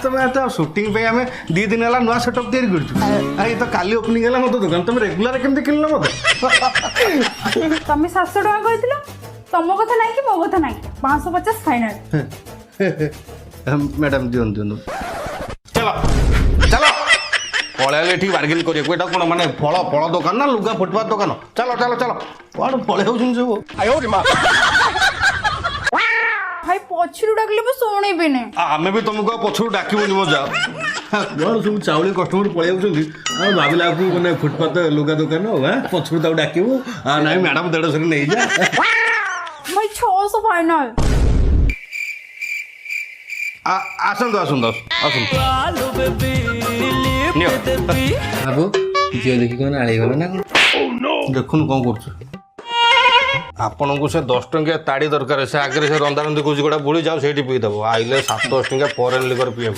तुम्हें तो शूटिंग पे आम 2 दिन है नुआ सेटअप तैयारी कर तो काली ओपनिंग है मत दुकान तुम रेगुलर केमती किन मत तमें 700 टका कहथिलो तुम कथा नहीं कि मो कथा नहीं 550 फाइनल मैडम दियो दियो चलो चलो पलैले ठीक बार्गेन करिए एटा कौन माने फल फल दुकान ना लुगा फुटपाथ दुकान चलो चलो चलो कौन पलैउ सब भाई पछरू डाकले भी सोने भी नहीं आमे भी तुमको पछरू डाकिबनी मजा कौन सब चाउली कस्टमर पलैउ भाविला मैंने फुटपाथ लुगा दुकान पछरू ताऊ डाकिबू नाई मैडम 150 नहीं जा भाई 600 फाइनल आसंतु आसंतु आसंतु बाबू झील देखिक आड़गल ना देखुन कौन कर आपन को से 10 टंकिया ताड़ी दरकार से आगे से रंधा रंधी कुछ गोटा बुड़ी जाओ से पीदेव आइले 7-10 टंकिया फॉरेन लिकर पीए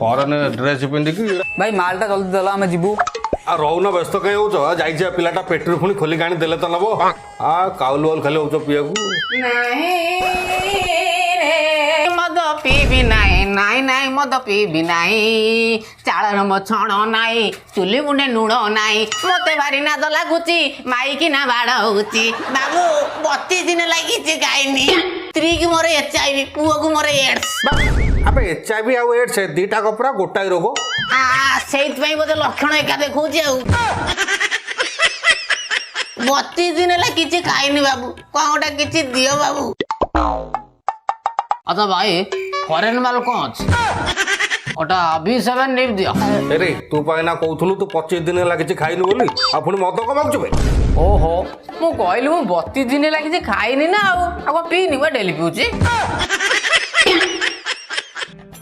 फॉरेन ड्रेस पिंधिक भाई मालटा जल्दी दल आम जीवु रोना व्यस्त कहीं हो जाइए पिलाटा पेट्रोल पुणी खोलिक आनी देले तो नब काउल वाल खाली हो पिया मद पीबी नाई नाई नाई मद पीबी नाई चालर मो छण नाई चुली मुंडे लुण नाई मते भारी नाद लागुची माई कि ना बाड़ होची बाबू 32 दिन लगी गायनी स्त्री की मोर HIV पुओ को मोर एड्स अबे HIV आउ एड्स दीटा कपड़ा गोटाई रोग सेइत पई बोधे लक्षण एका देखौची आउ 32 दिन लगी खाइनी बाबू कौन गोटा किछि दियो बाबू अच्छा भाई फॉरेन माल कौन अच्छे ओटा B7 निप दियो अरे तू पाइना कहथुलु तू 25 दिन लगी खाइनु बोली आ पुणी मद कमाउछु भाई ओहो मु कहली मु 32 दिन लगी खाइनी ना आउ पीनी बा डेली पिउची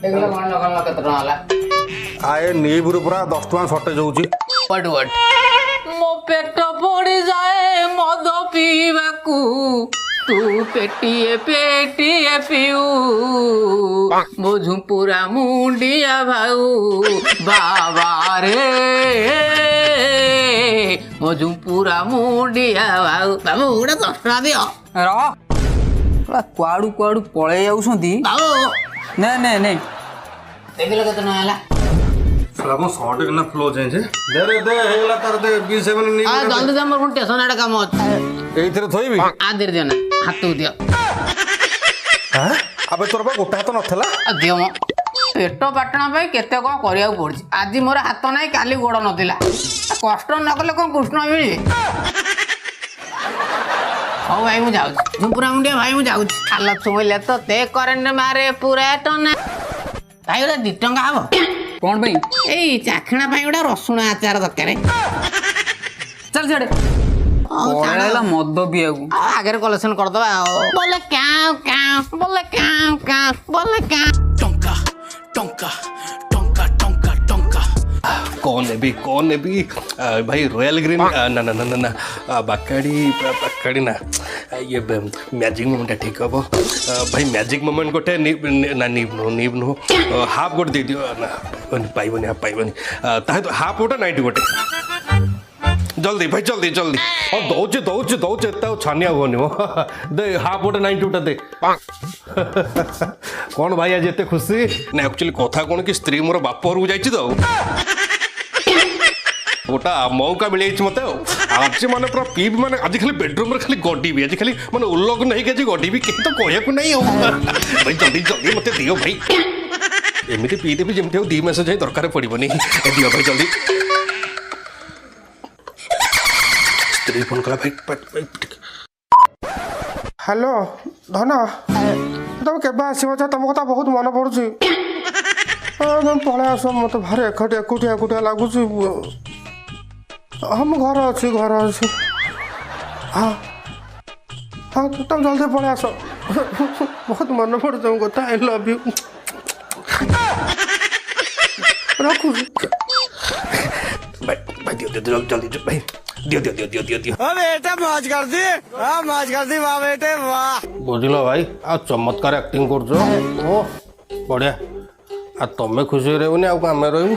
देखला मन लगन केते टका हला आए नीबुरु पूरा 10 टका शॉर्टेज होउची पटवट मो पेट पड़ी जाए मद पीवाकू तू पेटिए पेटिए पिऊ बुझू पूरा मुंडिया भाऊ बाबा रे बुझू पूरा मुंडिया भाऊ बाबू उड़ा 10 टका दियो कुआड़ू कुआड़ू पलि जाऊँगी बाबू नहीं नहीं नहीं देखिल केते न हला साला को शॉर्ट ना फ्लो चेंज दे रे दे हेला कर दे B7 नी आ जल्दी से मोर स्टेशन आडे काम अछि एइथरे थोइबी आ दे दियो ना हाथ दियो हां अबे तोर बा गोटा हाथ नथला आ दियो मो पेट पाटना पे केते को करिया पड़छि आज मोर हाथ नाही काली गोड़ नथिला कष्ट न कले को कृष्ण मिली हो भाई मु जाऊ झुपुरा मुंडिया भाई मु जाऊ खाला छुइले तो ते करंट मारे पूरा टना भाई ओरा 2 टंका हबो कौन भाई एई चाखणा भाई ओडा रसुण आचार दरकारे चल छड़े पलैला मद पियाकू आगे कलेक्शन कर दबा बोले काऊ काऊ बोले काऊ काऊ बोले काऊ टंका टंका टंका टंका टंका कौन है भी भाई रॉयल ग्रीन ना ना ना ना ना बाकाड़ी ना ये मैजिक मोमेंट ठीक हम भाई मैजिक मोमेंट गोटे ना नीब नु हाफ गोटे दे दियो ना पाइबनी हाफ पाइबनी ताहे तो हाफ गोटे नाइट गोटे जल्दी भाई जल्दी जल्दी और दौचे एत छानिया होनी मो दे हाफ गोटे 92 दे कौन भाई आज एते खुशी ना एक्चुअली कथा कौन कि स्त्री मोर बाप घर को जाइछि तो गोटा मौका मिल जाइए मत आज मैंने पूरा पीब मैंने आज खाली बेडरूम खाली गड्डी भी आज खाली मैंने उल्लग नहीं कि गड्डी भी कहीं तो कहू नहीं भाई जल्दी जल्दी मत दियो भाई एमती पीदेवी जमी हो 2 मास जाए दरकार पड़ोनी दियो भाई जल्दी स्त्री फोन कला भाई हेलो धन तुम केबे आसो तुम कथा बहुत मन पड़ुची तुम पलि आस मत भारी एकुटिया एकुटिया लगुच हम घर अच्छी हाँ हाँ तुम जल्दी पलि आस बहुत मन पड़ू तुम कथा आई लव यू रखु भाई दियो जल्दी भाई दियो बेटे मौज कर दी वाह बेटे वाह बुझल भाई आ चमत्कार एक्टिंग कर ओ बढ़िया आ तमें खुशी रहनी आम रही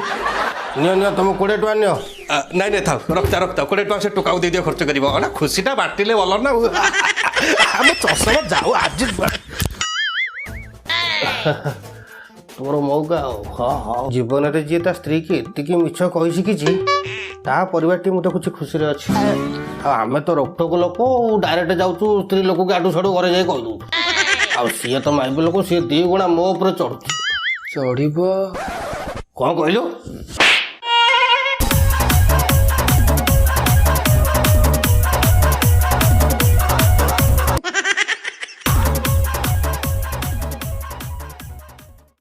नियो तुम 20 टका नियो नाई नहीं था रखता 20 टका से टोका दे दियो खर्च कर खुशीटा बांटिले भल ना आम चषमा जाऊ आज ତୁମର ମଉକା ଆଉ ଜୀବନରେ ଯିଏ ତା ସ୍ତ୍ରୀକି ଏତିକି ମିଛ କହି ଶିଖିଛି ତା ପରିବାରଟି ମୁଁ ଦେଖୁଛି ଖୁସିରେ ଅଛି। ଆଉ ଆମେ ତ ରୋକଠୋକ ଲୋକ ଡାଇରେକ୍ଟ ଯାଉଛୁ ସ୍ତ୍ରୀ ଲୋକକୁ ଆଡୁ ସାଡୁ ଘରେ ଯାଇ କହିଦଉଛୁ। ଆଉ ସିଏ ତ ମାଇବି ଲୋକ, ସିଏ 2 ଗୁଣା ମୋ ଉପରେ ଚଢୁଛି। ଚଢ଼ିବ କ'ଣ କହିଲୁ?